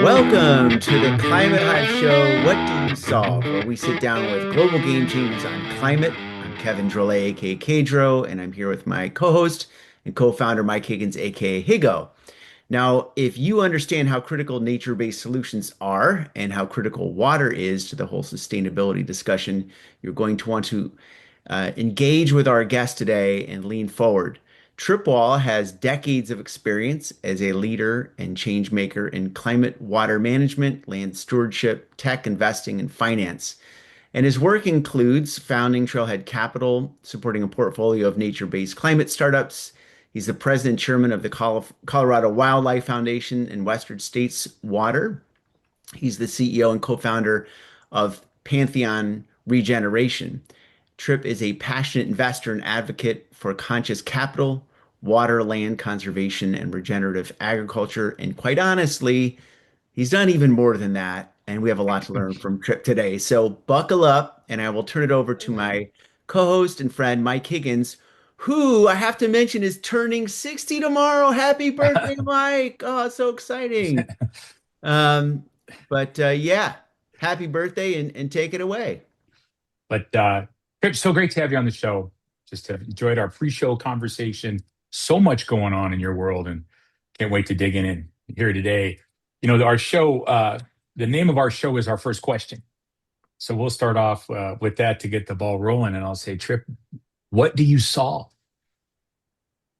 Welcome to the Climate Hive Show. What do you solve? Where we sit down with global game changers on climate. I'm Kevin Drolet, aka Kdro, and I'm here with my co-host and co-founder Mike Higgins, aka Higo. Now, if you understand how critical nature-based solutions are and how critical water is to the whole sustainability discussion, you're going to want to engage with our guest today and lean forward. Tripp Wall has decades of experience as a leader and change maker in climate water management, land stewardship, tech investing, and finance. And his work includes founding Trailhead Capital, supporting a portfolio of nature-based climate startups. He's the president and chairman of the Colorado Wildlife Foundation and Western States Water. He's the CEO and co-founder of Pantheon Regeneration. Tripp is a passionate investor and advocate for conscious capital, water, land conservation, and regenerative agriculture. And quite honestly, he's done even more than that. And we have a lot to learn from Tripp today. So buckle up, and I will turn it over to my co-host and friend, Mike Higgins, who I have to mention is turning 60 tomorrow. Happy birthday, Mike. Oh, it's so exciting. Um, but yeah, happy birthday and take it away. But Tripp, so great to have you on the show. Just have enjoyed our pre-show conversation. So much going on in your world, and can't wait to dig in and here today. You know, our show, the name of our show is Our First Question. So we'll start off with that to get the ball rolling, and I'll say, Tripp, what do you solve?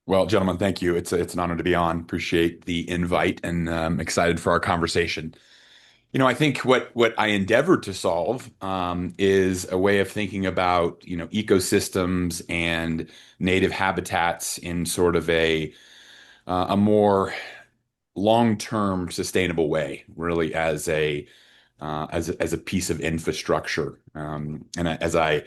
Well, gentlemen, thank you. It's an honor to be on. Appreciate the invite, and excited for our conversation. You know, I think what I endeavor to solve is a way of thinking about, ecosystems and native habitats in sort of a more long-term sustainable way, really as a piece of infrastructure. As I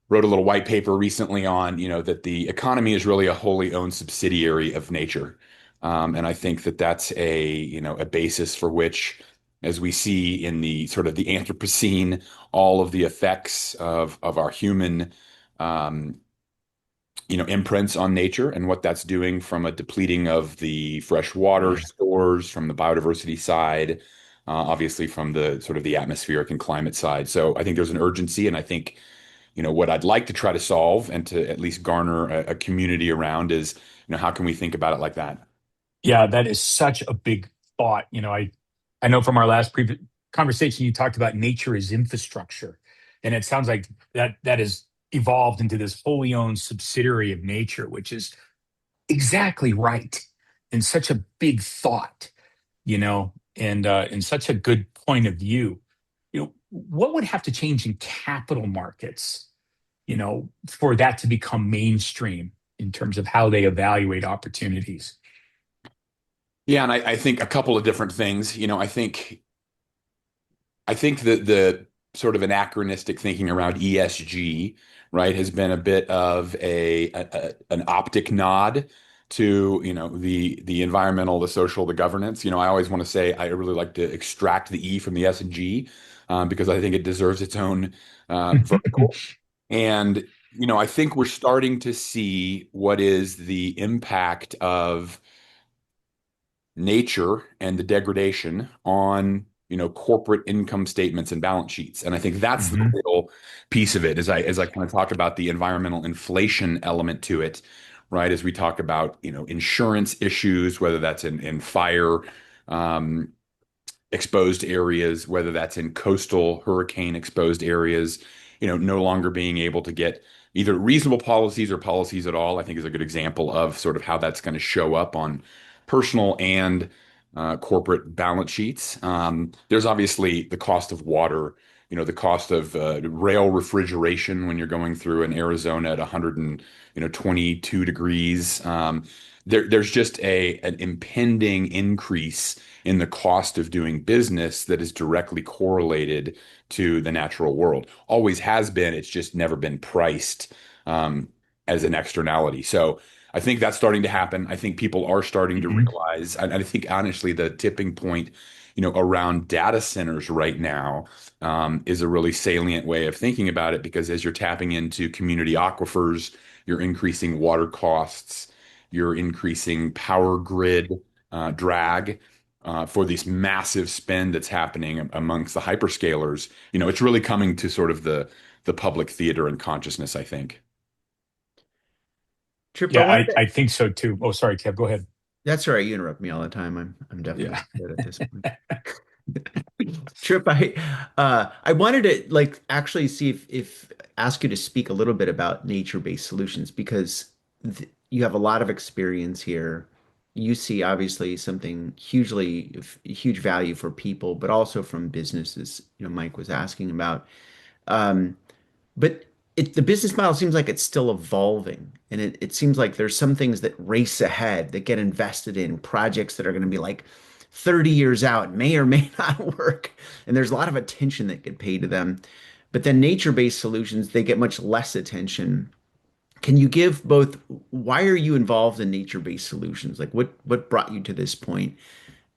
wrote a little white paper recently on, that the economy is really a wholly owned subsidiary of nature. And I think that that's a basis for which, as we see in the sort of the Anthropocene, all of the effects of our human, imprints on nature and what that's doing from a depleting of the fresh water stores, from the biodiversity side, obviously from the sort of the atmospheric and climate side. So I think there's an urgency, and I think what I'd like to try to solve and to at least garner a community around is, how can we think about it like that? Yeah, that is such a big thought. I know from our last conversation, you talked about nature as infrastructure, and it sounds like that has evolved into this wholly owned subsidiary of nature, which is exactly right, and such a big thought, and such a good point of view. What would have to change in capital markets, for that to become mainstream in terms of how they evaluate opportunities? Yeah, and I think a couple of different things. I think that the sort of anachronistic thinking around ESG, right, has been a bit of an optic nod to, the environmental, the social, the governance. I always want to say I really like to extract the E from the S and G, because I think it deserves its own vertical. And, I think we're starting to see what is the impact of nature and the degradation on, corporate income statements and balance sheets. And I think that's the real piece of it, as I kind of talk about the environmental inflation element to it, right? As we talk about, insurance issues, whether that's in fire exposed areas, whether that's in coastal hurricane exposed areas, no longer being able to get either reasonable policies or policies at all, I think is a good example of sort of how that's going to show up on personal and corporate balance sheets. There's obviously the cost of water, the cost of rail refrigeration when you're going through in Arizona at 122 degrees. There's just an impending increase in the cost of doing business that is directly correlated to the natural world. Always has been. It's just never been priced as an externality. So I think that's starting to happen. I think people are starting to realize, and I think honestly, the tipping point, around data centers right now, is a really salient way of thinking about it, because as you're tapping into community aquifers, you're increasing water costs. you're increasing power grid drag for this massive spend that's happening amongst the hyperscalers. It's really coming to sort of the public theater and consciousness, I think. Tripp, I Yeah, wanted I think so too. Oh, sorry, Kev, go ahead. that's all right. You interrupt me all the time. I'm definitely Yeah. good at this point. Tripp, I wanted to like actually see if ask you to speak a little bit about nature-based solutions because th you have a lot of experience here. You see obviously something huge value for people, but also from businesses, Mike was asking about. Um, but the business model seems like it's still evolving, and it seems like there's some things that race ahead that get invested in projects that are going to be like 30 years out, may or may not work, and there's a lot of attention that get paid to them. But then nature-based solutions, they get much less attention. Can you give both, why are you involved in nature-based solutions? Like what brought you to this point,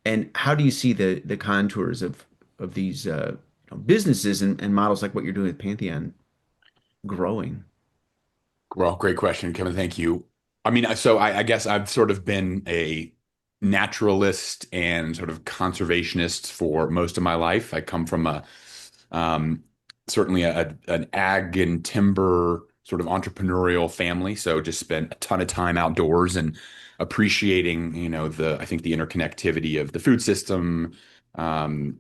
and how do you see the contours of these businesses and models like what you're doing with Pantheon growing? Well, great question, Kevin. Thank you. I mean, so I guess I've sort of been a naturalist and sort of conservationist for most of my life. I come from um, certainly an ag and timber sort of entrepreneurial family, so just spent a ton of time outdoors and appreciating, I think the interconnectivity of the food system, um,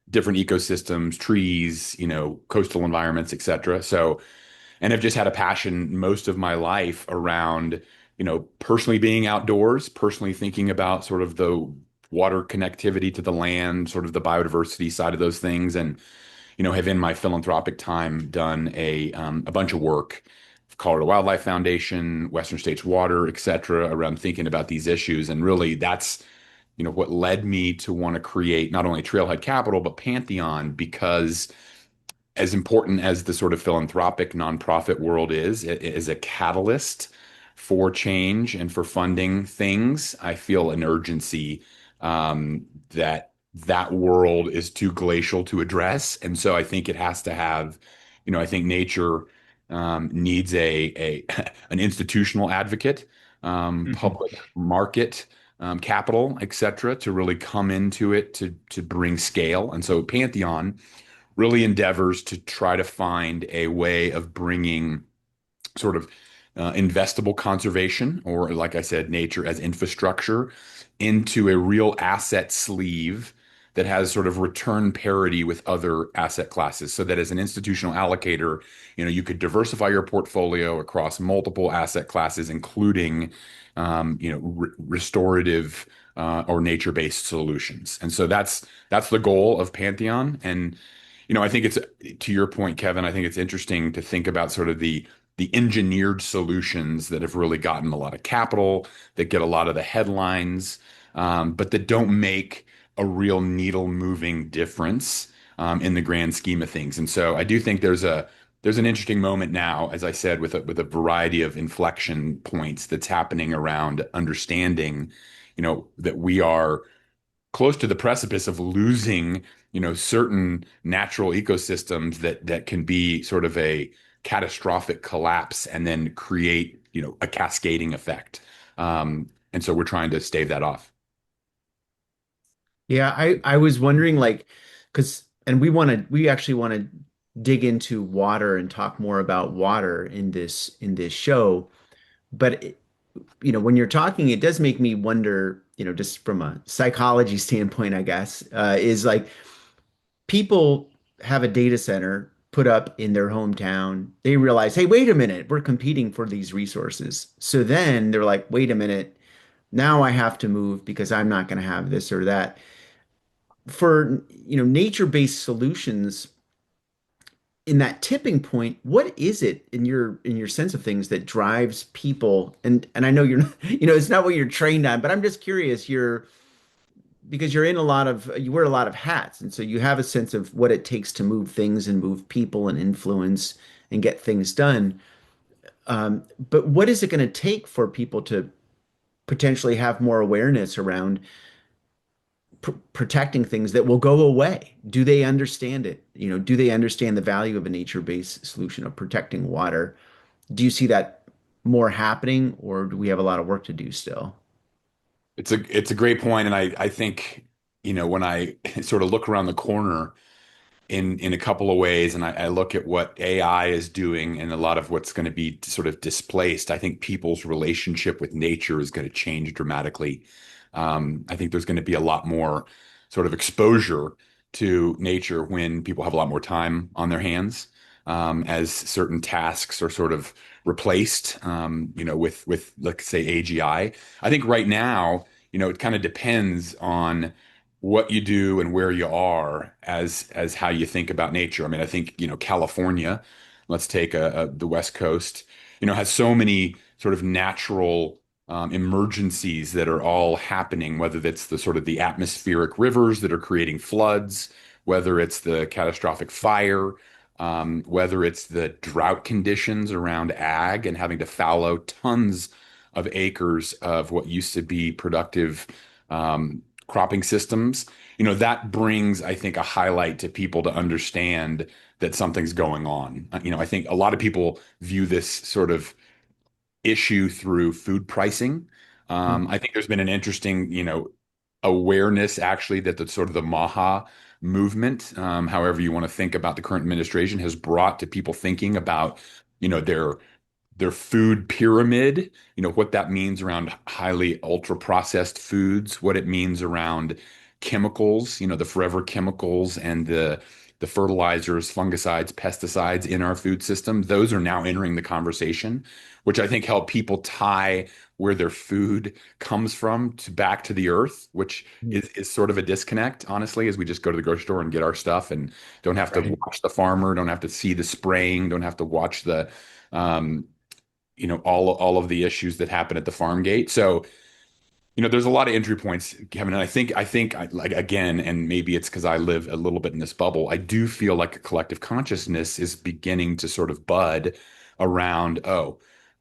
different ecosystems, trees, coastal environments, et cetera. And I've just had a passion most of my life around, personally being outdoors, personally thinking about sort of the water connectivity to the land, sort of the biodiversity side of those things, and have in my philanthropic time done a bunch of work, Colorado Wildlife Foundation, Western States Water, et cetera, around thinking about these issues. And really, that's what led me to want to create not only Trailhead Capital but Pantheon because as important as the sort of philanthropic nonprofit world is, it is a catalyst for change and for funding things. I feel an urgency that world is too glacial to address, and so I think it has to have, I think nature needs a an institutional advocate, Mhm. public market. Capital, et cetera, to really come into it to bring scale. And so Pantheon really endeavors to try to find a way of bringing sort of investable conservation, or like I said, nature as infrastructure, into a real asset sleeve that has sort of return parity with other asset classes. So that as an institutional allocator, you could diversify your portfolio across multiple asset classes, including, restorative or nature-based solutions. And so that's the goal of Pantheon. And I think it's to your point, Kevin, I think it's interesting to think about sort of the engineered solutions that have really gotten a lot of capital, that get a lot of the headlines, but that don't make a real needle moving difference in the grand scheme of things. And so I do think there's an interesting moment now, as I said, with a variety of inflection points that's happening around understanding, that we are close to the precipice of losing, certain natural ecosystems that can be sort of a catastrophic collapse and then create, a cascading effect. And so we're trying to stave that off. Yeah, I was wondering like because and we actually want to dig into water and talk more about water in this show. But when you're talking, it does make me wonder, just from a psychology standpoint, I guess, is like people have a data center put up in their hometown. They realize, hey, wait a minute, we're competing for these resources. So then they're like, wait a minute, now I have to move because I'm not going to have this or that. For, nature-based solutions in that tipping point, what is it in your sense of things that drives people? And I know you're not, it's not what you're trained on, but I'm just curious, because you're in a lot of you wear a lot of hats, and so you have a sense of what it takes to move things and move people and influence and get things done. But what is it going to take for people to potentially have more awareness around protecting things that will go away? Do they understand it? Do they understand the value of a nature-based solution of protecting water? Do you see that? more happening, or do we have a lot of work to do still? It's a great point, and I think when I sort of look around the corner in a couple of ways, and I look at what AI is doing and a lot of what's going to be sort of displaced, I think people's relationship with nature is going to change dramatically. I think there's going to be a lot more sort of exposure to nature when people have a lot more time on their hands, as certain tasks are sort of replaced, with let's say AGI. I think right now, it kind of depends on what you do and where you are as how you think about nature. I mean, I think, California, let's take the West Coast, has so many sort of natural emergencies that are all happening, whether that's the sort of the atmospheric rivers that are creating floods, whether it's the catastrophic fire, whether it's the drought conditions around ag and having to fallow tons of acres of what used to be productive cropping systems. That brings, I think, a highlight to people to understand that something's going on. I think a lot of people view this sort of issue through food pricing. I think there's been an interesting, awareness actually that the sort of the Maha movement, however you want to think about the current administration, has brought to people thinking about, their food pyramid, what that means around highly ultra processed foods, what it means around chemicals, the forever chemicals and the fertilizers, fungicides, pesticides in our food system. Those are now entering the conversation, which I think help people tie where their food comes from to back to the earth, which is sort of a disconnect, honestly, as we just go to the grocery store and get our stuff and don't have to Right. watch the farmer, don't have to see the spraying, don't have to watch the all of the issues that happen at the farm gate. So, there's a lot of entry points, Kevin, and I think like again, and maybe it's because I live a little bit in this bubble. I do feel like a collective consciousness is beginning to sort of bud around,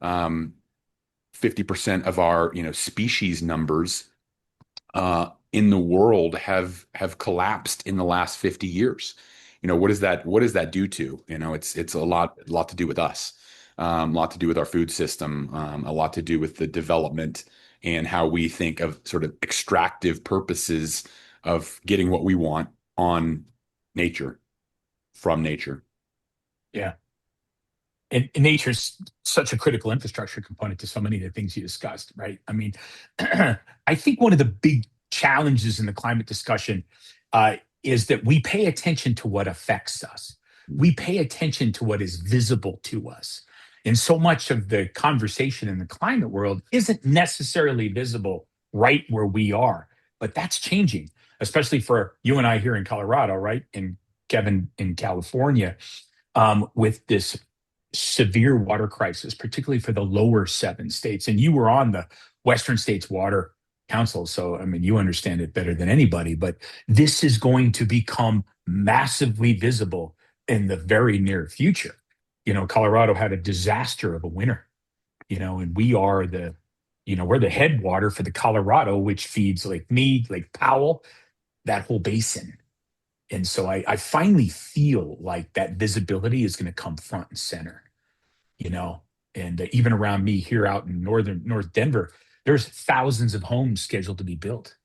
50% of our, species numbers in the world have collapsed in the last 50 years. What does that do to? It's a lot to do with us, a lot to do with our food system, a lot to do with the development and how we think of sort of extractive purposes of getting what we want on nature, from nature. Yeah. And nature's such a critical infrastructure component to so many of the things you discussed, right? I mean, I think one of the big challenges in the climate discussion is that we pay attention to what affects us. We pay attention to what is visible to us. And so much of the conversation in the climate world isn't necessarily visible right where we are, but that's changing, especially for you and I here in Colorado, right? And Kevin in California, with this severe water crisis, particularly for the lower seven states. And you were on the Western States Water Council. So, I mean, you understand it better than anybody, but this is going to become massively visible in the very near future. Colorado had a disaster of a winter, and we're the headwater for the Colorado, which feeds Lake Mead, Lake Powell, that whole basin. And so I finally feel like that visibility is going to come front and center, you know, and even around me here out in North Denver, there's thousands of homes scheduled to be built,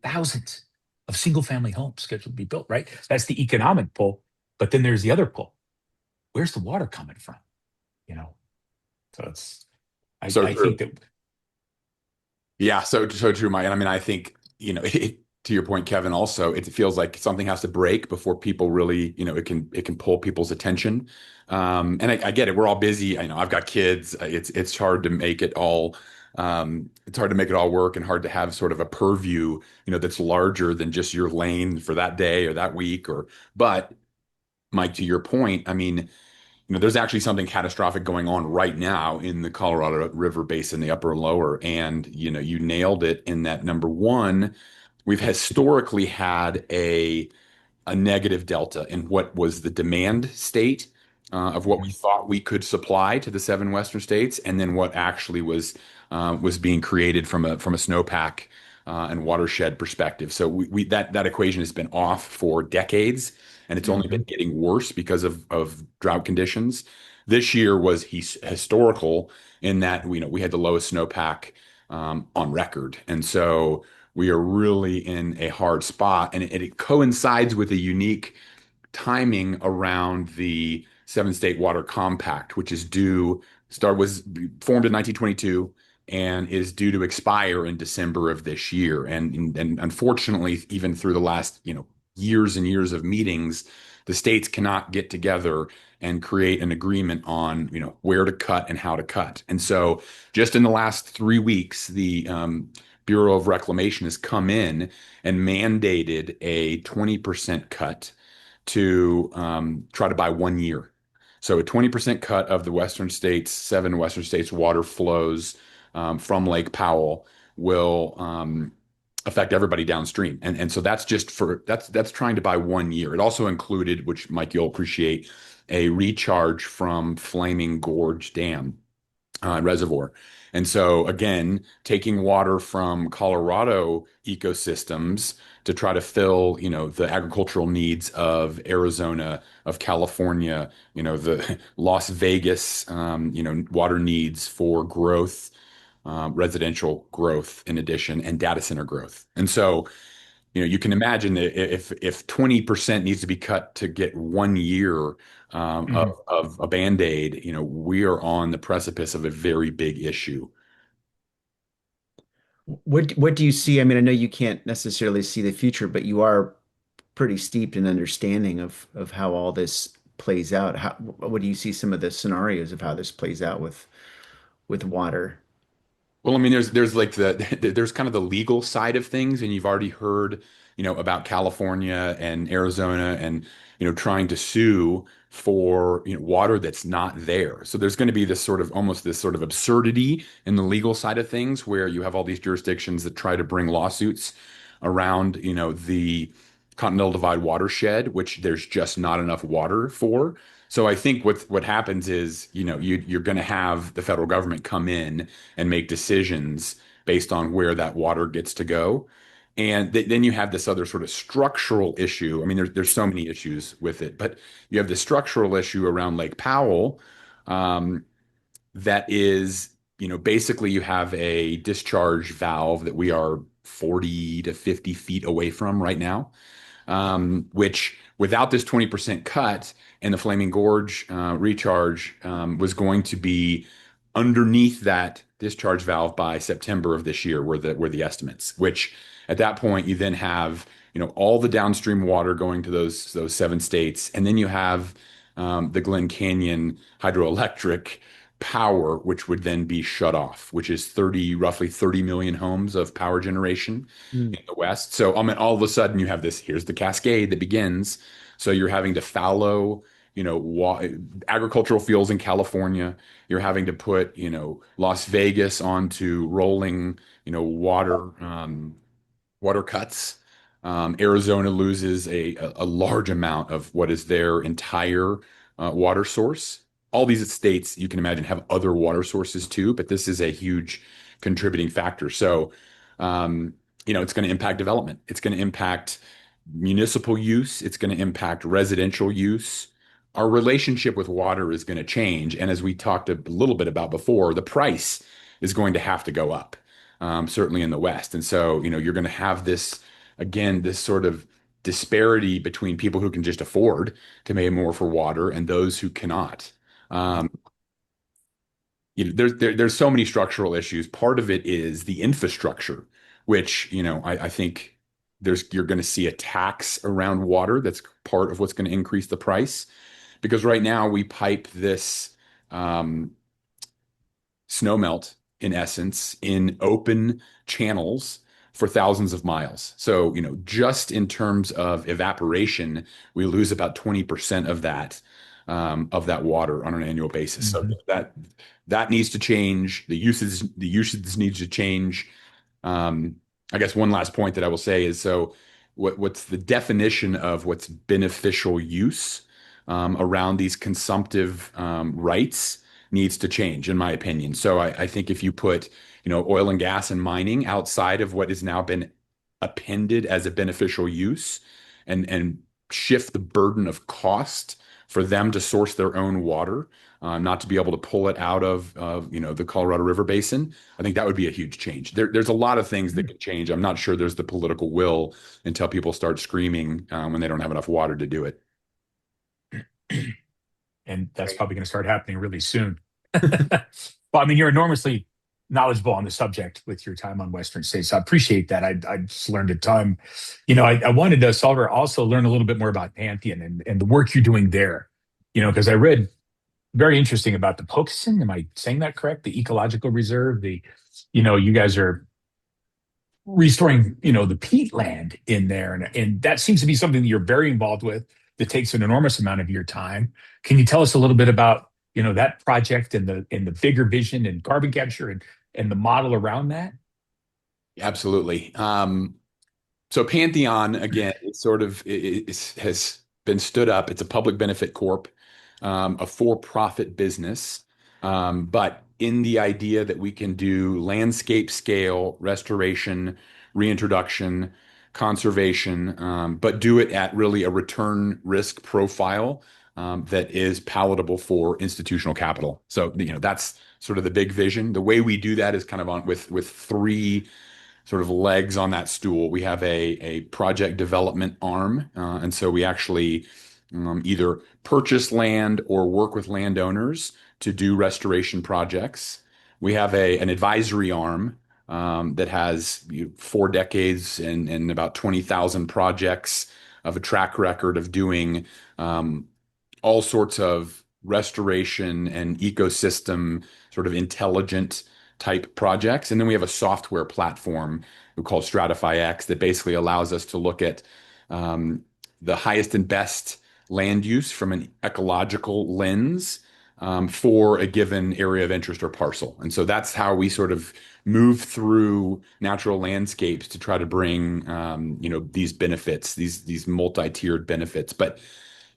thousands of single family homes scheduled to be built, right? That's the economic pull. But then there's the other pull. Where's the water coming from? You know, so So I true. think that, Yeah, so true, Mike. And I mean, I think, to your point, Kevin, also, it feels like something has to break before people really, it can pull people's attention. And I get it. We're all busy. I know I've got kids. It's hard to make it all it's hard to make it all work and hard to have sort of a purview, that's larger than just your lane for that day or that week but Mike, to your point, I mean, there's actually something catastrophic going on right now in the Colorado River Basin, the upper and lower. And, you nailed it in that number one, we've historically had a negative delta in what was the demand state of what we Mhm. thought we could supply to the seven western states, and then what actually was being created from a snowpack and watershed perspective. So that equation has been off for decades, and it's only been Mhm. getting worse because of drought conditions. This year was historical in that we had the lowest snowpack on record, and so we are really in a hard spot, and it coincides with a unique timing around the Seven State Water Compact, which is was formed in 1922 and is due to expire in December of this year. And unfortunately, even through the last, years and years of meetings, the states cannot get together and create an agreement on, where to cut and how to cut. And so just in the last 3 weeks, the Bureau of Reclamation has come in and mandated a 20% cut to try to buy 1 year. So a 20% cut of the seven Western states water flows from Lake Powell will affect everybody downstream. And so that's trying to buy 1 year. It also included, which Mike, you'll appreciate, a recharge from Flaming Gorge Dam reservoir. And so again, taking water from Colorado ecosystems to try to fill, the agricultural needs of Arizona, of California, the Las Vegas, water needs for growth, residential growth in addition, and data center growth. And so, you can imagine that if 20% needs to be cut to get 1 year Mhm. of a Band-Aid, we are on the precipice of a very big issue. What do you see? I mean, I know you can't necessarily see the future, but you are pretty steeped in understanding of how all this plays out. What do you see some of the scenarios of how this plays out with water? Well, I mean, there's like there's kind of the legal side of things, and you've already heard, about California and Arizona and trying to sue for water that's not there. So there's going to be this sort of almost this sort of absurdity in the legal side of things where you have all these jurisdictions that try to bring lawsuits around, the Continental Divide watershed, which there's just not enough water for. So I think what happens is, you're going to have the federal government come in and make decisions based on where that water gets to go. And then you have this other sort of structural issue. I mean, there's so many issues with it, but you have the structural issue around Lake Powell, um, that is, basically you have a discharge valve that we are 40 to 50 feet away from right now, which without this 20% cut and the Flaming Gorge recharge was going to be underneath that discharge valve by September of this year were the estimates, which at that point you then have all the downstream water going to those seven states, and then you have the Glen Canyon hydroelectric power, which would then be shut off, which is roughly 30 million homes of power generation Mm. in the West. So, I mean, all of a sudden you have here's the cascade that begins. So you're having to fallow, agricultural fields in California. You're having to put, Las Vegas onto rolling, water cuts. Arizona loses a large amount of what is their entire water source. All these states, you can imagine, have other water sources too, but this is a huge contributing factor. So, it's going to impact development. It's going to impact municipal use. It's going to impact residential use. Our relationship with water is going to change. And as we talked a little bit about before, the price is going to have to go up, certainly in the West. And so, you're going to have again, this sort of disparity between people who can just afford to pay more for water and those who cannot. Um, there's so many structural issues. Part of it is the infrastructure, which, I think you're going to see a tax around water. That's part of what's going to increase the price. Because right now we pipe this um, snowmelt, in essence, in open channels for thousands of miles. So, just in terms of evaporation, we lose about 20% of that water on an annual basis. So Mhm. that needs to change. The usage needs to change. I guess one last point that I will say is, so what's the definition of what's beneficial use around these consumptive rights needs to change, in my opinion. So I think if you put, oil and gas and mining outside of what has now been appended as a beneficial use and shift the burden of cost for them to source their own water, not to be able to pull it out of the Colorado River Basin. I think that would be a huge change. There's a lot of things that could change. I'm not sure there's the political will until people start screaming when they don't have enough water to do it. And that's probably going to start happening really soon. Well, I mean, you're enormously knowledgeable on the subject with your time on Western States. So I appreciate that. I just learned a ton. I wanted to, Solver, also learn a little bit more about Pantheon and the work you're doing there. Because I read very interesting about the Pocosin. Am I saying that correct? The ecological reserve. You guys are restoring, the peatland in there, and that seems to be something that you're very involved with. That takes an enormous amount of your time. Can you tell us a little bit about that project and the bigger vision and carbon capture and the model around that? Absolutely. So Pantheon, again, has been stood up. It's a public benefit corp, a for-profit business, but in the idea that we can do landscape scale restoration, reintroduction, conservation, but do it at really a return risk profile that is palatable for institutional capital. So that's sort of the big vision. The way we do that is kind of on with three sort of legs on that stool. We have a project development arm, and so we actually either purchase land or work with landowners to do restoration projects. We have an advisory arm that has 4 decades and about 20,000 projects of a track record of doing all sorts of restoration and ecosystem sort of intelligent type projects. And then we have a software platform we call Stratify X that basically allows us to look at the highest and best land use from an ecological lens for a given area of interest or parcel. And so that's how we sort of move through natural landscapes to try to bring these benefits, these multi-tiered benefits. But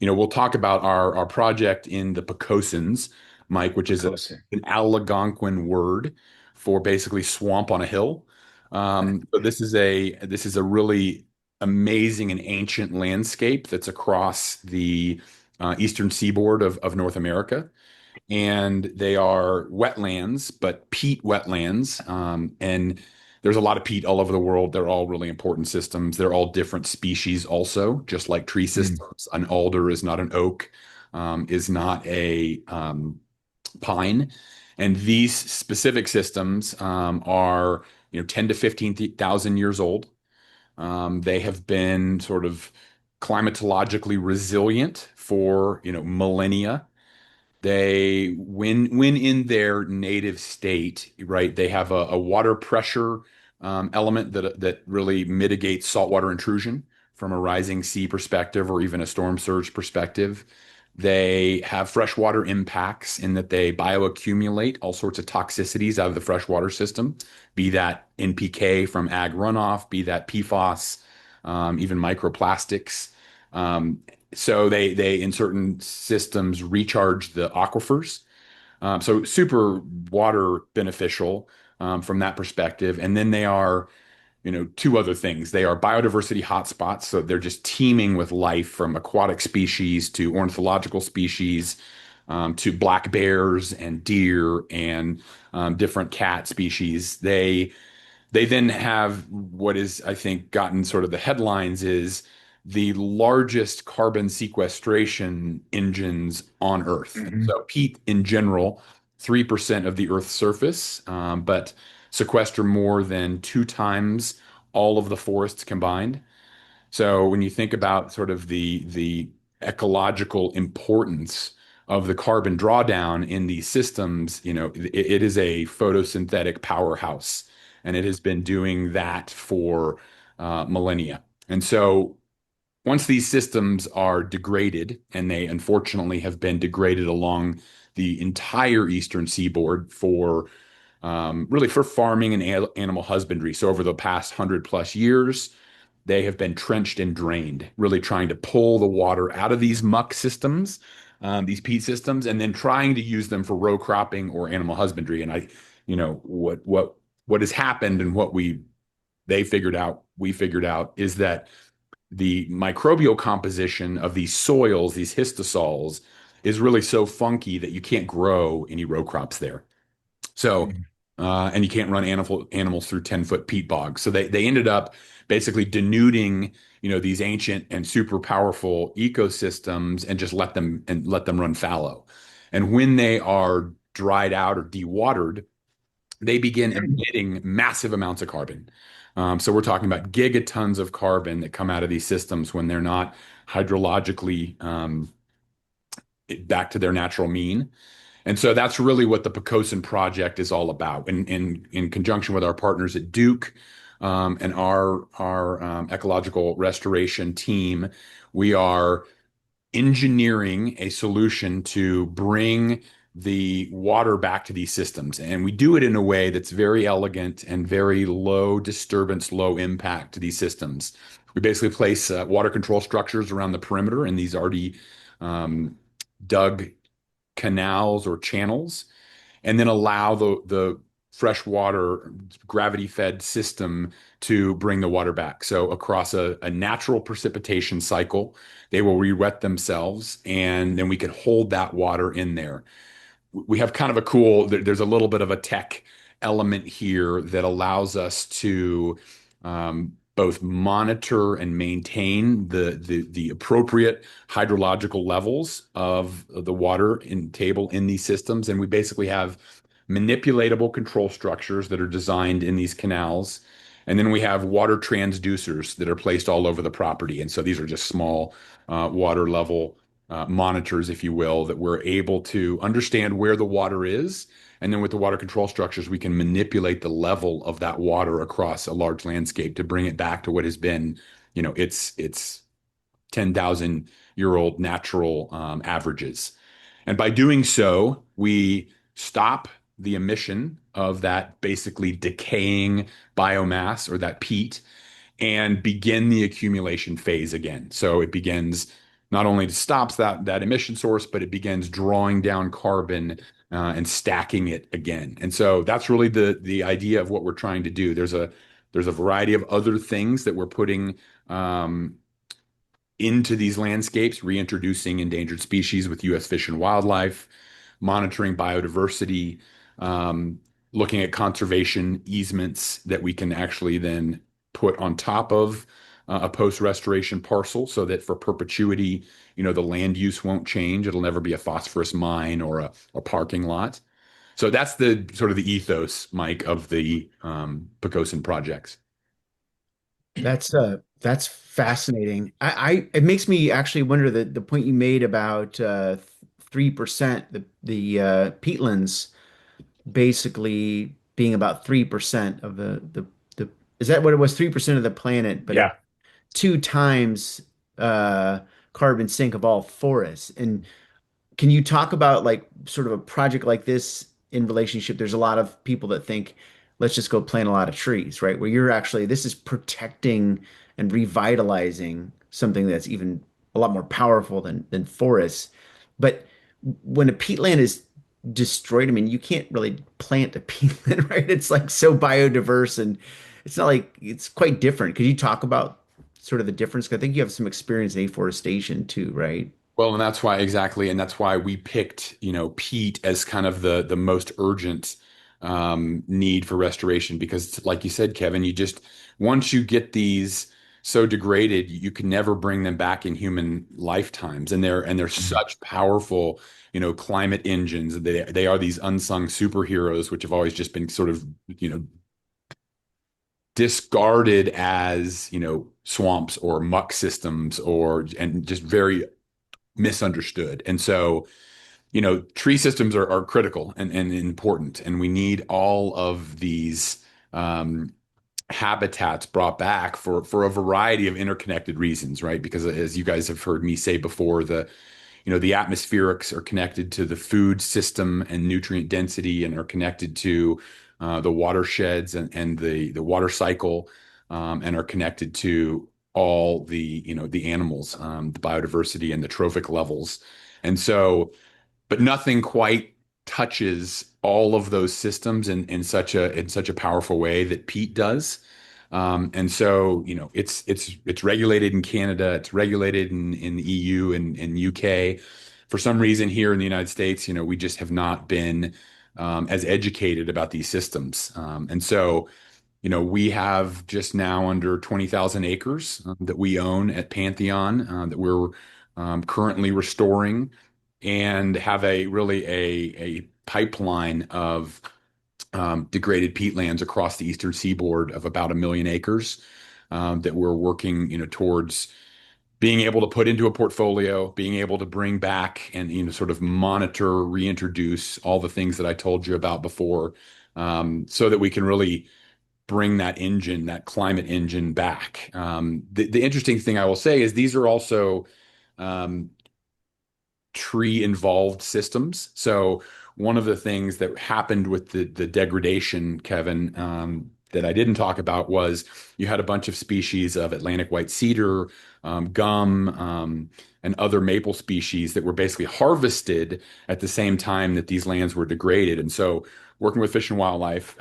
we'll talk about our project in the Pecosins, Mike, which is an Algonquin word for basically swamp on a hill. But this is a really amazing and ancient landscape that's across the eastern seaboard of North America. And they are wetlands, but peat wetlands. And there's a lot of peat all over the world. They're all really important systems. They're all different species also, just like tree systems. An alder is not an oak, is not a pine. And these specific systems are 10 to 15,000 years old. They have been sort of climatologically resilient for millennia. They when in their native state, right, they have a water pressure element that really mitigates saltwater intrusion from a rising sea perspective or even a storm surge perspective. They have freshwater impacts in that they bioaccumulate all sorts of toxicities out of the freshwater system, be that NPK from ag runoff, be that PFAS, even microplastics. So they in certain systems recharge the aquifers. So super water beneficial from that perspective. And then they are, two other things. They are biodiversity hotspots. So they're just teeming with life from aquatic species to ornithological species to black bears and deer and different cat species. They then have what is, I think, gotten sort of the headlines is the largest carbon sequestration engines on Earth. So peat in general, 3% of the Earth's surface, but sequester more than 2 times all of the forests combined. So when you think about sort of the ecological importance of the carbon drawdown in these systems, it is a photosynthetic powerhouse, and it has been doing that for millennia. And so once these systems are degraded, and they unfortunately have been degraded along the entire eastern seaboard for really for farming and animal husbandry. So over the past 100+ years, they have been trenched and drained, really trying to pull the water out of these muck systems, these peat systems, and then trying to use them for row cropping or animal husbandry. And what has happened and what we figured out is that the microbial composition of these soils, these histosols, is really so funky that you can't grow any row crops there. So, and you can't run animals through 10-foot peat bogs. So they ended up basically denuding, these ancient and super powerful ecosystems and just let them run fallow. And when they are dried out or dewatered, they begin emitting massive amounts of carbon. So we're talking about gigatons of carbon that come out of these systems when they're not hydrologically back to their natural mean. And so that's really what the Pocosin project is all about. In conjunction with our partners at Duke and our ecological restoration team, we are engineering a solution to bring the water back to these systems. And we do it in a way that's very elegant and very low disturbance, low impact to these systems. We basically place water control structures around the perimeter in these already dug canals or channels, and then allow the freshwater gravity-fed system to bring the water back. So across a natural precipitation cycle, they will re-wet themselves, and then we can hold that water in there. We have kind of a cool, there's a little bit of a tech element here that allows us to both monitor and maintain the appropriate hydrological levels of the water in table in these systems. And we basically have manipulatable control structures that are designed in these canals. And then we have water transducers that are placed all over the property. And so these are just small water level monitors, if you will, that we're able to understand where the water is. And then with the water control structures, we can manipulate the level of that water across a large landscape to bring it back to what has been, its 10,000-year-old natural averages. And by doing so, we stop the emission of that basically decaying biomass or that peat and begin the accumulation phase again. So it begins not only stops that emission source, but it begins drawing down carbon and stacking it again. And so that's really the idea of what we're trying to do. There's a variety of other things that we're putting into these landscapes, reintroducing endangered species with U.S. Fish and Wildlife, monitoring biodiversity, looking at conservation easements that we can actually then put on top of a post-restoration parcel so that for perpetuity, the land use won't change. It'll never be a phosphorus mine or a parking lot. So that's the sort of the ethos, Mike, of the Pocosin projects. That's fascinating. It makes me actually wonder the point you made about 3%, the peatlands basically being about 3% of the is that what it was? 3% of the planet, but Yeah. two times carbon sink of all forests. And can you talk about like sort of a project like this in relationship? There's a lot of people that think, let's just go plant a lot of trees, right? Where you're actually, this is protecting and revitalizing something that's even a lot more powerful than forests. But when a peatland is destroyed, I mean, you can't really plant a peatland, right? It's like so biodiverse and it's not like it's quite different. Could you talk about sort of the difference? 'Cause I think you have some experience in afforestation too, right? Well, and that's why exactly, and that's why we picked, peat as kind of the most urgent need for restoration because, like you said, Kevin, you just once you get these so degraded, you can never bring them back in human lifetimes, and they're such powerful, climate engines. They are these unsung superheroes, which have always just been sort of, discarded as, swamps or muck systems and just very misunderstood. And so, tree systems are critical and important, and we need all of these habitats brought back for a variety of interconnected reasons, right? Because as you guys have heard me say before, the atmospherics are connected to the food system and nutrient density and are connected to the watersheds and the water cycle and are connected to all the animals, the biodiversity and the trophic levels. And so, but nothing quite touches all of those systems in such a powerful way that peat does. And so, it's regulated in Canada, it's regulated in the EU and UK. for some reason here in the United States, we just have not been as educated about these systems. And so, we have just now under 20,000 acres that we own at Pantheon that we're currently restoring and have a really a pipeline of degraded peatlands across the eastern seaboard of about 1 million acres that we're working, towards being able to put into a portfolio, being able to bring back and sort of monitor, reintroduce all the things that I told you about before, so that we can really bring that engine, that climate engine back. The interesting thing I will say is these are also um, tree involved systems. So one of the things that happened with the degradation, Kevin, that I didn't talk about was you had a bunch of species of Atlantic white cedar, gum, and other maple species that were basically harvested at the same time that these lands were degraded. And so working with Fish and Wildlife,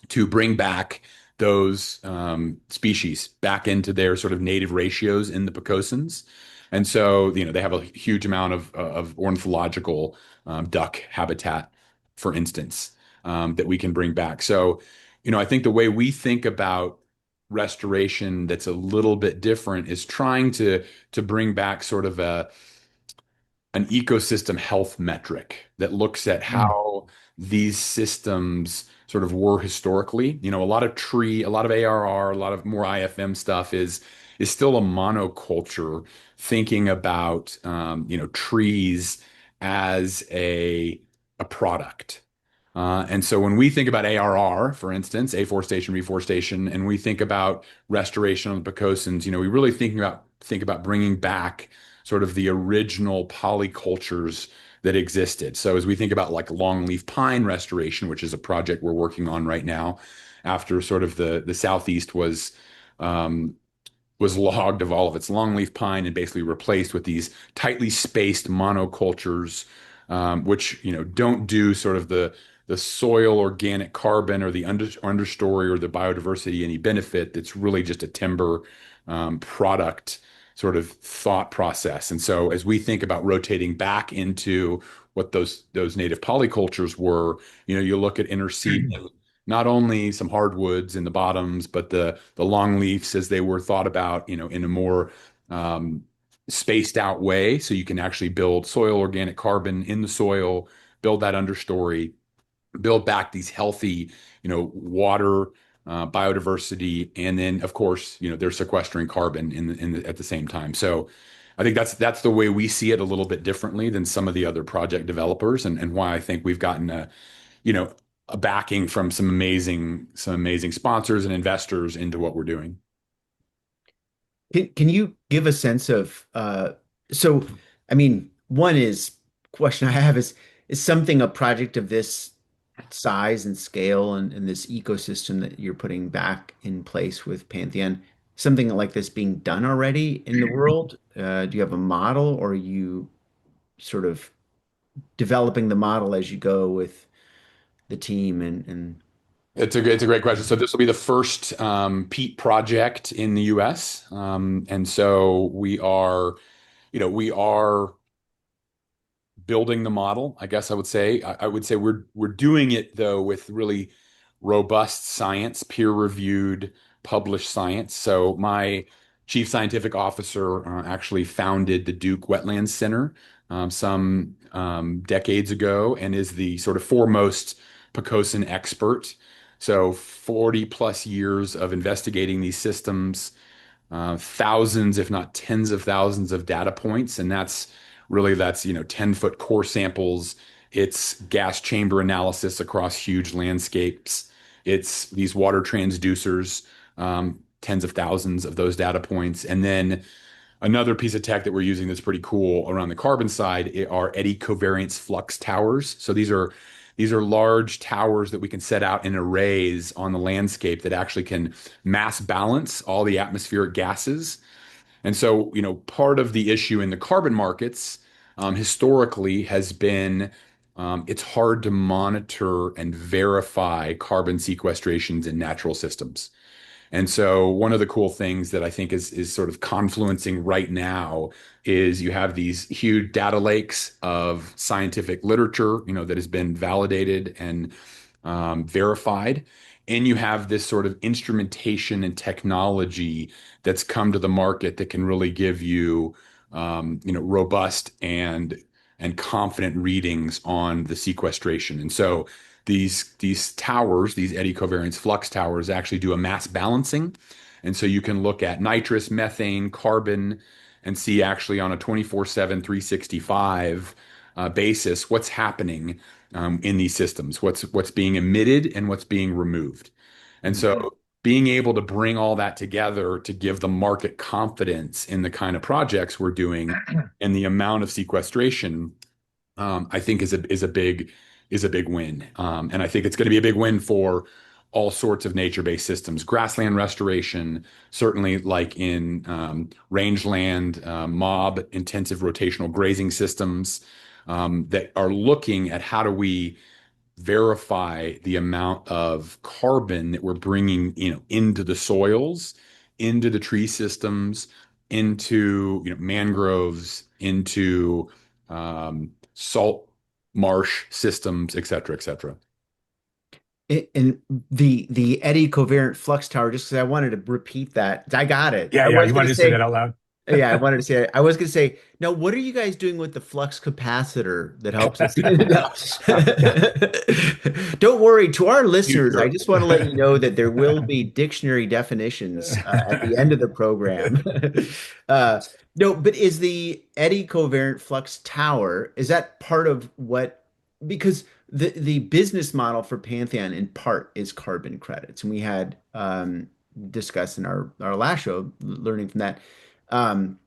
to bring back those species back into their sort of native ratios in the Pecosins. And so, they have a huge amount of ornithological duck habitat, for instance, that we can bring back. So, I think the way we think about restoration that's a little bit different is trying to bring back sort of an ecosystem health metric that looks at Mm. how these systems sort of were historically. A lot of a lot of ARR, a lot of more IFM stuff is still a monoculture thinking about trees as a product. And so when we think about ARR, for instance, afforestation, reforestation, and we think about restoration of the Pecosins, we really think about bringing back sort of the original polycultures that existed. So as we think about like longleaf pine restoration, which is a project we're working on right now, after sort of the southeast um, was logged of all of its longleaf pine and basically replaced with these tightly spaced monocultures, which don't do sort of the soil organic carbon or the understory or the biodiversity any benefit. That's really just a timber product sort of thought process. And so as we think about rotating back into what those native polycultures were, you look at interseeding not only some hardwoods in the bottoms, but the longleafs as they were thought about, in a more um, spaced out way. So you can actually build soil organic carbon in the soil, build that understory, build back these healthy, water, biodiversity, and then of course, they're sequestering carbon at the same time. So I think that's the way we see it a little bit differently than some of the other project developers, and why I think we've gotten you know, a backing from some amazing sponsors and investors into what we're doing. Can you give a sense of so I mean, one is question I have is something a project of this size and scale and this ecosystem that you're putting back in place with Pantheon, something like this being done already in the world? Do you have a model or are you sort of developing the model as you go with the team and It's a great question. So this will be the first peat project in the U.S. And so we are building the model, I guess I would say. I would say we're doing it though with really robust science, peer-reviewed, published science. So my chief scientific officer actually founded the Duke Wetlands Center some decades ago and is the sort of foremost Pocosin expert. So 40 plus years of investigating these systems, thousands, if not tens of thousands of data points. And that's 10-foot core samples. It's gas chamber analysis across huge landscapes. It's these water transducers, tens of thousands of those data points. And then another piece of tech that we're using that's pretty cool around the carbon side are eddy covariance flux towers. So these are large towers that we can set out in arrays on the landscape that actually can mass balance all the atmospheric gases. And so, part of the issue in the carbon markets historically has been it's hard to monitor and verify carbon sequestrations in natural systems. And so one of the cool things that I think is sort of confluencing right now is you have these huge data lakes of scientific literature, that has been validated and verified. And you have this sort of instrumentation and technology that's come to the market that can really give you, robust and confident readings on the sequestration. And so these towers, these eddy covariance flux towers, actually do a mass balancing. And so you can look at nitrous, methane, carbon, and see actually on a 24/7, 365 basis what's happening in these systems, what's being emitted and what's being removed. And Mhm. so being able to bring all that together to give the market confidence in the kind of projects we're doing and the amount of sequestration, I think is a big win. And I think it's going to be a big win for all sorts of nature-based systems, grassland restoration, certainly like in rangeland, mob intensive rotational grazing systems that are looking at how do we verify the amount of carbon that we're bringing, into the soils, into the tree systems, into, mangroves, into salt marsh systems, et cetera, et cetera. And the eddy covariant flux tower, just because I wanted to repeat that, I got it. Yeah, I yeah. was You going wanted to to say that say, out loud? yeah, I wanted to say, I was going to say, now what are you guys doing with the flux capacitor that helps us? No. Don't worry, to our listeners, I Future. just want to let you know that there will be dictionary definitions at the end of the program. Uh, no, but is the eddy covariant flux tower, is that part of what, because the business model for Pantheon in part is carbon credits, and we had discussed in our last show, learning from that. Um,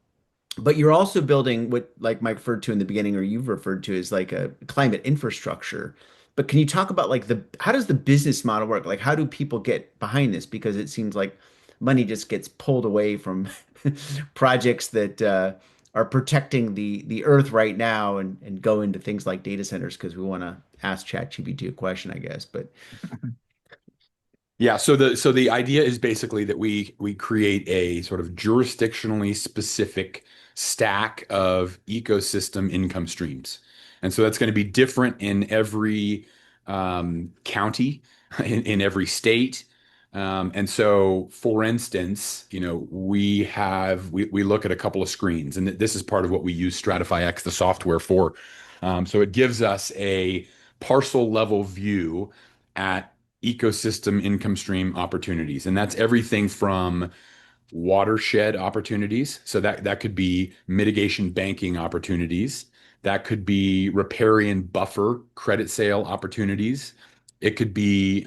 but you're also building what, like Mike referred to in the beginning, or you've referred to as like a climate infrastructure. But can you talk about like how does the business model work? Like how do people get behind this? Because it seems like money just gets pulled away from projects that are protecting the earth right now and go into things like data centers because we want to ask ChatGPT a question, I guess. But Yeah, so the idea is basically that we create a sort of jurisdictionally specific stack of ecosystem income streams. And so that's going to be different in every county, in every state. And so, for instance, we look at a couple of screens, and this is part of what we use Stratify X, the software, for. So it gives us a parcel level view at ecosystem income stream opportunities. And that's everything from watershed opportunities. So that could be mitigation banking opportunities. That could be riparian buffer credit sale opportunities. It could be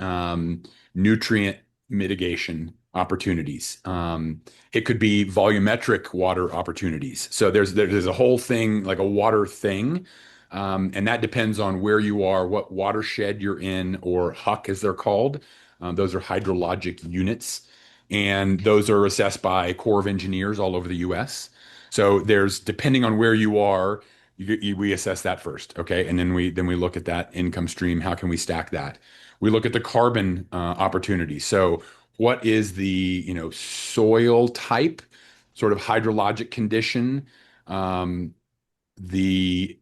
nutrient mitigation opportunities. It could be volumetric water opportunities. So there's a whole thing like a water thing. And that depends on where you are, what watershed you're in, or HUC as they're called. Those are hydrologic units, and those are assessed by Corps of Engineers all over the U.S. So depending on where you are, we assess that first, okay, and then we look at that income stream. How can we stack that? We look at the carbon opportunity. So what is the soil type, sort of hydrologic condition, the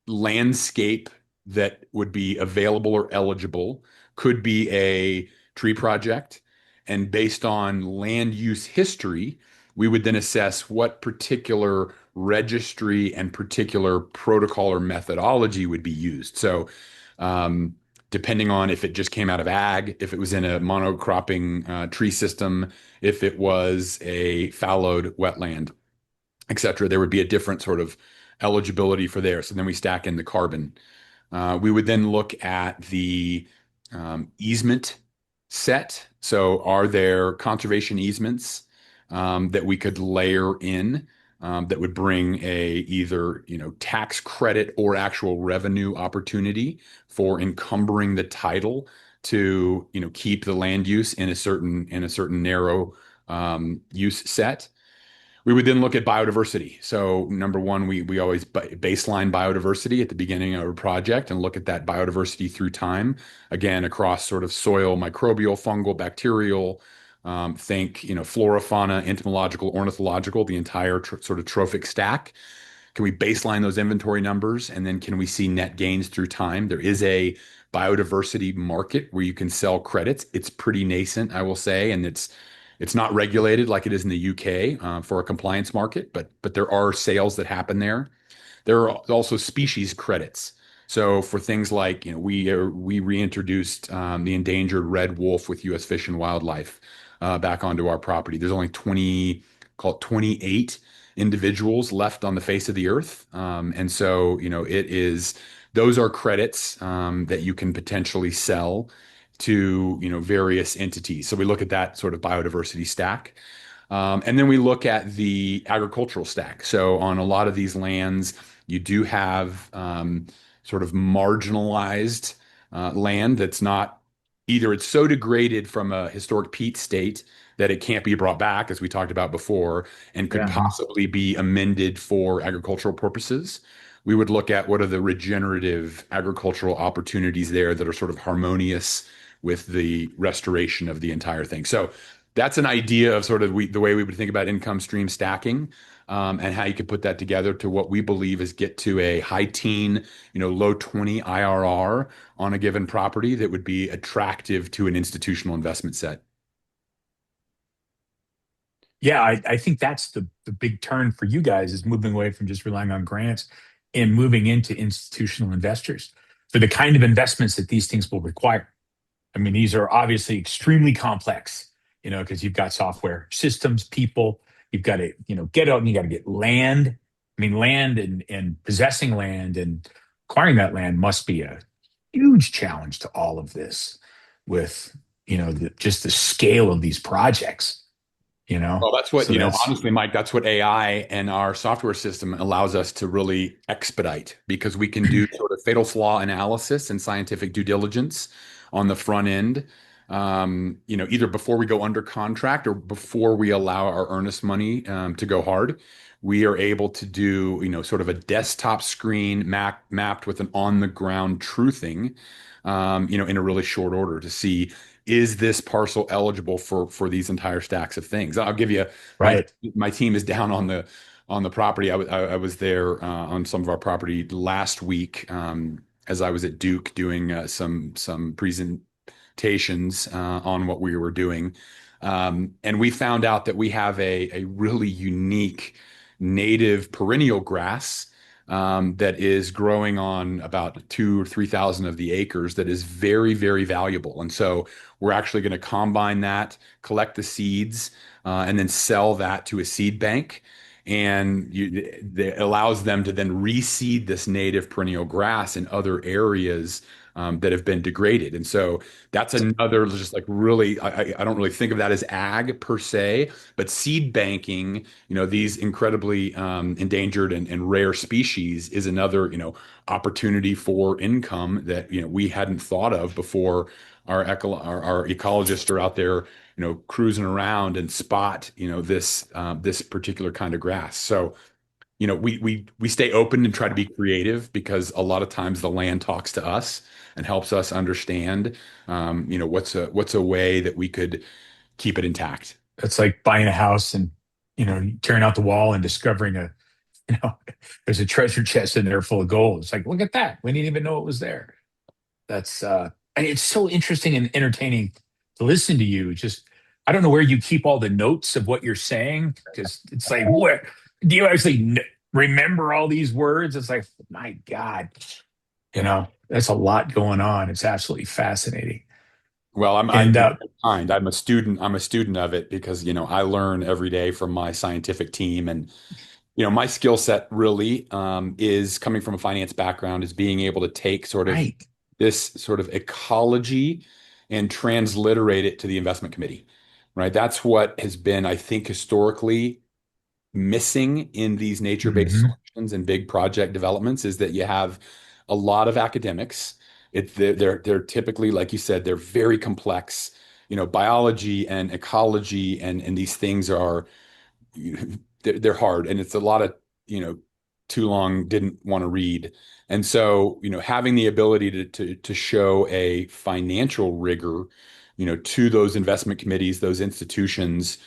landscape that would be available or eligible, could be a tree project. And based on land use history, we would then assess what particular registry and particular protocol or methodology would be used. So, depending on if it just came out of ag, if it was in a monocropping tree system, if it was a fallowed wetland, et cetera, there would be a different sort of eligibility for there. So then we stack in the carbon. We would then look at the easement set. So are there conservation easements that we could layer in that would bring a either tax credit or actual revenue opportunity for encumbering the title to keep the land use in a certain narrow use set. We would then look at biodiversity. So number one, we always baseline biodiversity at the beginning of a project and look at that biodiversity through time, again, across sort of soil, microbial, fungal, bacterial, Think, flora, fauna, entomological, ornithological, the entire sort of trophic stack. Can we baseline those inventory numbers, and then can we see net gains through time? There is a biodiversity market where you can sell credits. It's pretty nascent, I will say, and it's not regulated like it is in the UK for a compliance market, but there are sales that happen there. There are also species credits. So for things like, we reintroduced the endangered red wolf with U.S. Fish and Wildlife back onto our property. There's only call it 28 individuals left on the face of the earth. And so, those are credits that you can potentially sell to, various entities. So we look at that sort of biodiversity stack. And then we look at the agricultural stack. So on a lot of these lands, you do have sort of marginalized land that's not either it's so degraded from a historic peat state that it can't be brought back, as we talked about before, and could Yeah. possibly be amended for agricultural purposes. We would look at what are the regenerative agricultural opportunities there that are sort of harmonious with the restoration of the entire thing. So that's an idea of sort of the way we would think about income stream stacking, and how you could put that together to what we believe is get to a high teen, low 20 IRR on a given property that would be attractive to an institutional investment set. Yeah, I think that's the big turn for you guys is moving away from just relying on grants and moving into institutional investors for the kind of investments that these things will require. I mean, these are obviously extremely complex, because you've got software systems, people, you've got to, get out and you got to get land. I mean, land and possessing land and acquiring that land must be a huge challenge to all of this with, just the scale of these projects, Well, that's what, So that's honestly, Mike, that's what AI and our software system allows us to really expedite because we can do sort of fatal flaw analysis and scientific due diligence on the front end, either before we go under contract or before we allow our earnest money to go hard. We are able to do, sort of a desktop screen mapped with an on-the-ground truthing, in a really short order to see is this parcel eligible for these entire stacks of things. I'll give you my right. my team is down on the property. I was there on some of our property last week as I was at Duke doing some presentations on what we were doing. And we found out that we have a really unique native perennial grass that is growing on about 2 or 3,000 of the acres that is very, very valuable. And so we're actually going to combine that, collect the seeds, and then sell that to a seed bank. And it allows them to then reseed this native perennial grass in other areas that have been degraded. And so that's another just like really, I don't really think of that as ag per se, but seed banking, these incredibly endangered and rare species is another, opportunity for income that, we hadn't thought of before our ecologists are out there, cruising around and spot, this particular kind of grass. So, we stay open and try to be creative because a lot of times the land talks to us and helps us understand, what's a way that we could keep it intact. It's like buying a house and, tearing out the wall and discovering you know, there's a treasure chest in there full of gold. It's like, look at that. We didn't even know it was there. That's and it's so interesting and entertaining to listen to you. Just I don't know where you keep all the notes of what you're saying because it's like where do you actually remember all these words? It's like my God, that's a lot going on. It's absolutely fascinating. Well, And I'm kind. I'm a student. I'm a student of it because, I learn every day from my scientific team. And, my skill set really is coming from a finance background, is being able to take sort of right, this sort of ecology and transliterate it to the investment committee, right? That's what has been, I think, historically missing in these nature-based hmm solutions and big project developments is that you have a lot of academics. They're typically, like you said, they're very complex. Biology and ecology and these things are they're hard, and it's a lot of too long didn't want to read. And so having the ability to show a financial rigor to those investment committees, those institutions,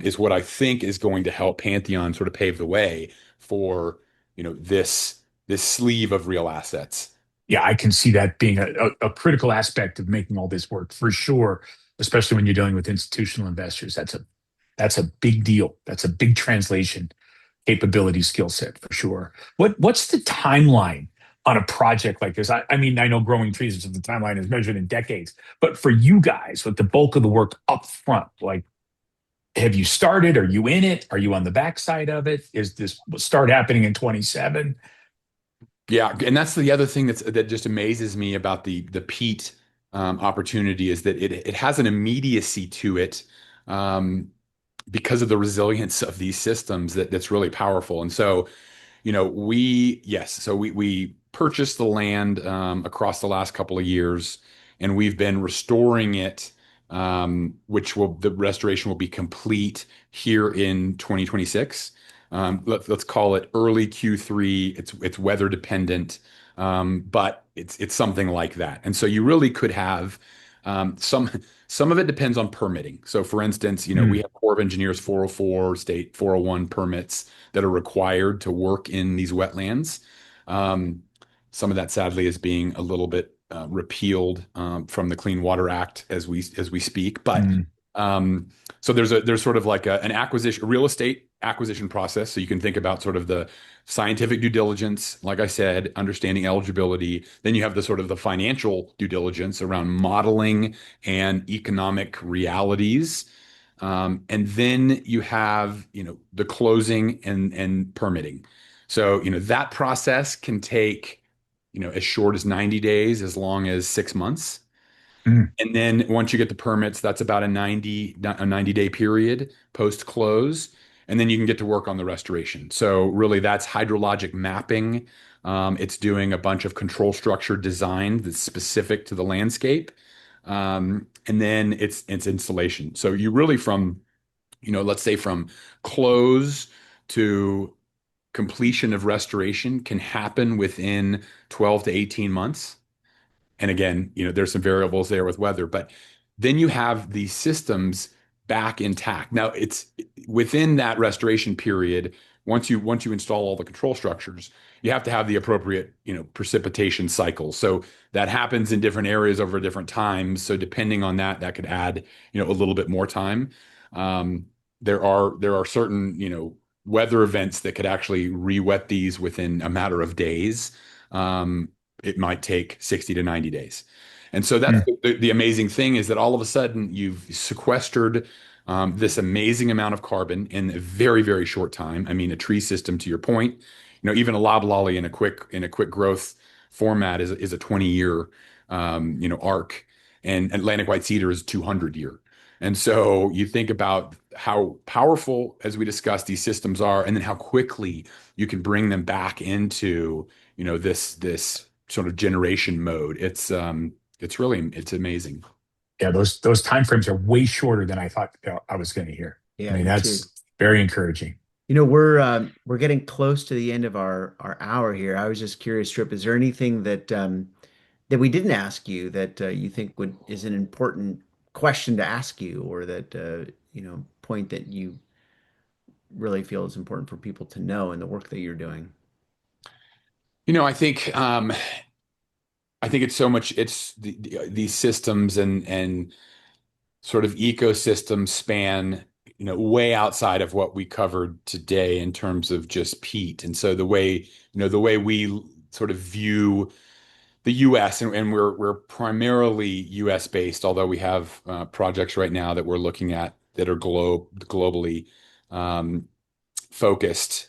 is what I think is going to help Pantheon sort of pave the way for, this sleeve of real assets. Yeah, I can see that being a critical aspect of making all this work for sure, especially when you're dealing with institutional investors. That's a big deal. That's a big translation capability skill set for sure. What's the timeline on a project like this? I mean, I know growing trees, the timeline is measured in decades, but for you guys with the bulk of the work up front, like have you started? Are you in it? Are you on the backside of it? Is this start happening in 27? Yeah, and that's the other thing that just amazes me about the peat opportunity is that it has an immediacy to it, um, because of the resilience of these systems that's really powerful. And so, we purchased the land across the last couple of years, and we've been restoring it, the restoration will be complete here in 2026. Let's call it early Q3. It's weather dependent, but it's something like that. And so you really could have some of it depends on permitting. So for instance, we Mm, have Corps of Engineers 404, state 401 permits that are required to work in these wetlands. Um, some of that sadly is being a little bit repealed from the Clean Water Act as we speak. But mm, um, so there's sort of like an acquisition, real estate acquisition process. So you can think about sort of the scientific due diligence, like I said, understanding eligibility. Then you have the sort of the financial due diligence around modeling and economic realities. And then you have, the closing and permitting. So, that process can take, as short as 90 days, as long as 6 months. mm, And then once you get the permits, that's about a 90-day period post close. And then you can get to work on the restoration. So really that's hydrologic mapping. It's doing a bunch of control structure design that's specific to the landscape. And then it's installation. So you really let's say from close to completion of restoration can happen within 12 to 18 months. And again, there's some variables there with weather, but then you have these systems back intact. Now, it's within that restoration period. Once you install all the control structures, you have to have the appropriate, precipitation cycles. So that happens in different areas over different times. So depending on that, that could add, a little bit more time. Um, there are certain, weather events that could actually re-wet these within a matter of days. It might take 60 to 90 days. And so that's mm. the amazing thing is that all of a sudden you've sequestered this amazing amount of carbon in a very, very short time. I mean, a tree system, to your point, even a loblolly in a quick growth format is a 20-year arc, and Atlantic white cedar is 200-year. And so you think about how powerful, as we discussed, these systems are, and then how quickly you can bring them back into, this sort of generation mode. It's amazing. Yeah, those timeframes are way shorter than I thought I was going to hear. I Yeah, mean, me too. that's very encouraging. We're getting close to the end of our hour here. I was just curious, Tripp, is there anything that we didn't ask you that you think would is an important question to ask you, or that point that you really feel is important for people to know in the work that you're doing? I think it's so much. It's these systems and sort of ecosystems span, way outside of what we covered today in terms of just peat. And so the way we sort of view the U.S. and we're primarily U.S. based, although we have projects right now that we're looking at that are globally um, focused.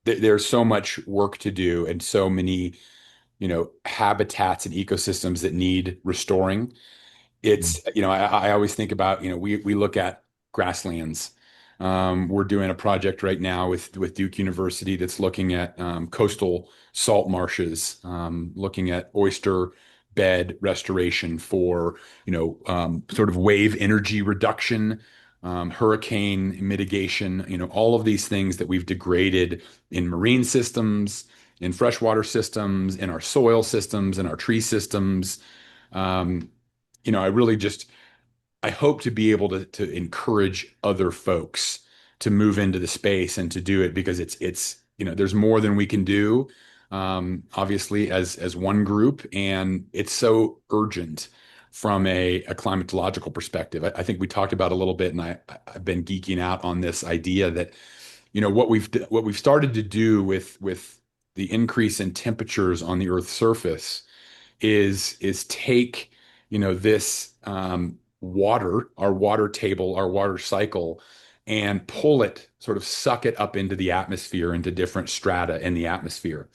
There's so much work to do and so many, habitats and ecosystems that need restoring. Mm, I always think about, we look at grasslands. We're doing a project right now with Duke University that's looking at coastal salt marshes, looking at oyster bed restoration for, sort of wave energy reduction, hurricane mitigation, all of these things that we've degraded in marine systems, in freshwater systems, in our soil systems, in our tree systems. Um, I really just I hope to be able to encourage other folks to move into the space and to do it because there's more than we can do, obviously as one group, and it's so urgent from a climatological perspective. I think we talked about a little bit, and I've been geeking out on this idea that what we've started to do with the increase in temperatures on the Earth's surface is take this water, our water table, our water cycle, and pull it, sort of suck it up into the atmosphere, into different strata in the atmosphere.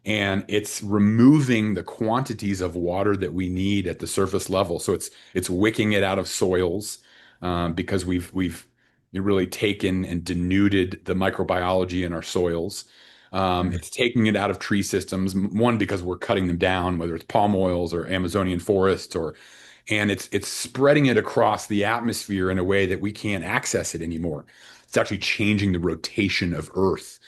And it's removing the quantities of water that we need at the surface level. So it's wicking it out of soils, because we've really taken and denuded the microbiology in our soils. It's taking it out of tree systems. One, because we're cutting them down, whether it's palm oils or Amazonian forests, and it's spreading it across the atmosphere in a way that we can't access it anymore. It's actually changing the rotation of Earth,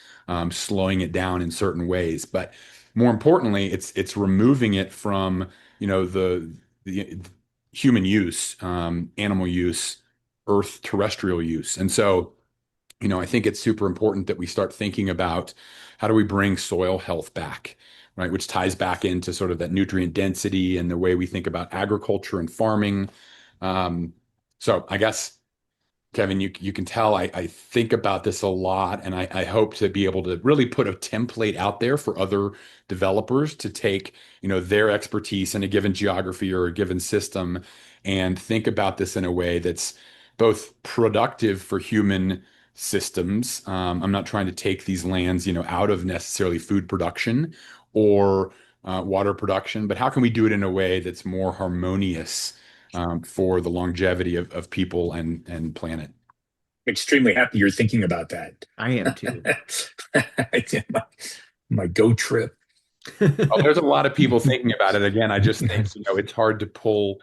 slowing it down in certain ways. But more importantly, it's removing it from the human use, animal use, Earth terrestrial use. And so, I think it's super important that we start thinking about how do we bring soil health back, right? Which ties back into sort of that nutrient density and the way we think about agriculture and farming. So I guess, Kevin, you can tell I think about this a lot, and I hope to be able to really put a template out there for other developers to take, their expertise in a given geography or a given system and think about this in a way that's both productive for human systems. I'm not trying to take these lands, out of necessarily food production or water production, but how can we do it in a way that's more harmonious, for the longevity of people and planet? Extremely happy you're thinking about that. I am too. my, my go trip. Well, there's a lot of people thinking about it. Again, I just think, it's hard to pull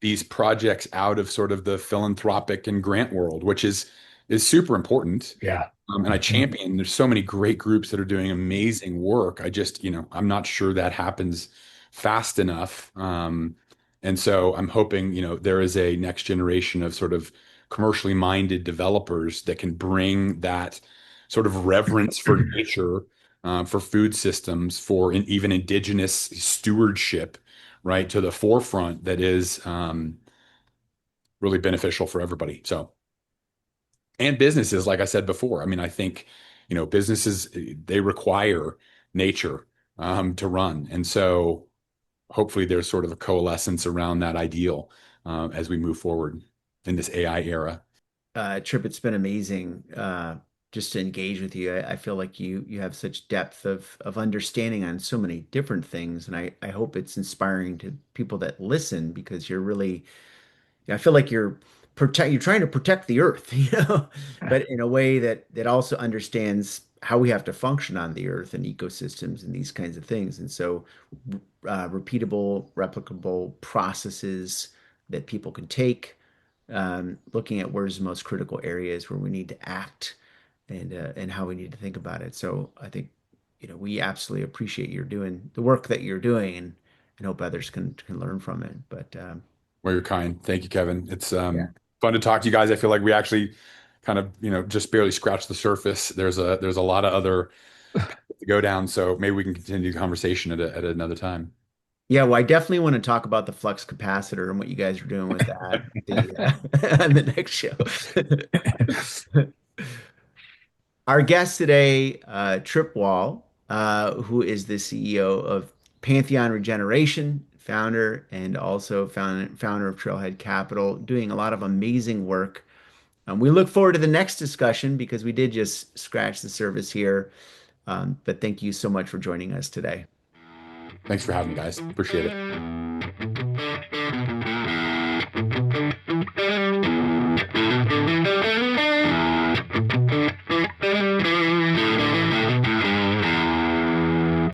these projects out of sort of the philanthropic and grant world, which is super important. Yeah. And I champion. There's so many great groups that are doing amazing work. I just, I'm not sure that happens fast enough. And so I'm hoping, there is a next generation of sort of commercially minded developers that can bring that sort of reverence for nature, for food systems, for even indigenous stewardship, right, to the forefront that is, really beneficial for everybody. So, and businesses, like I said before, I mean, I think, businesses, they require nature, to run. And so hopefully there's sort of a coalescence around that ideal, as we move forward in this AI era. Tripp, it's been amazing just to engage with you. I feel like you have such depth of understanding on so many different things, and I hope it's inspiring to people that listen because you're really, I feel like you're trying to protect the earth, but in a way that also understands how we have to function on the earth and ecosystems and these kinds of things. And so, repeatable, replicable processes that people can take, looking at where's the most critical areas where we need to act and how we need to think about it. So I think, we absolutely appreciate you're doing the work that you're doing and hope others can learn from it. But Well, you're kind. Thank you, Kevin. It's yeah. fun to talk to you guys. I feel like we actually kind of, just barely scratched the surface. There's a lot of other paths to go down. So maybe we can continue the conversation at another time. Yeah, well, I definitely want to talk about the flux capacitor and what you guys are doing with that on the next show. Our guest today, Tripp Wall, who is the CEO of Pantheon Regeneration, founder and also founder of Trailhead Capital, doing a lot of amazing work. We look forward to the next discussion because we did just scratch the surface here. But thank you so much for joining us today. Thanks for having me, guys. Appreciate it.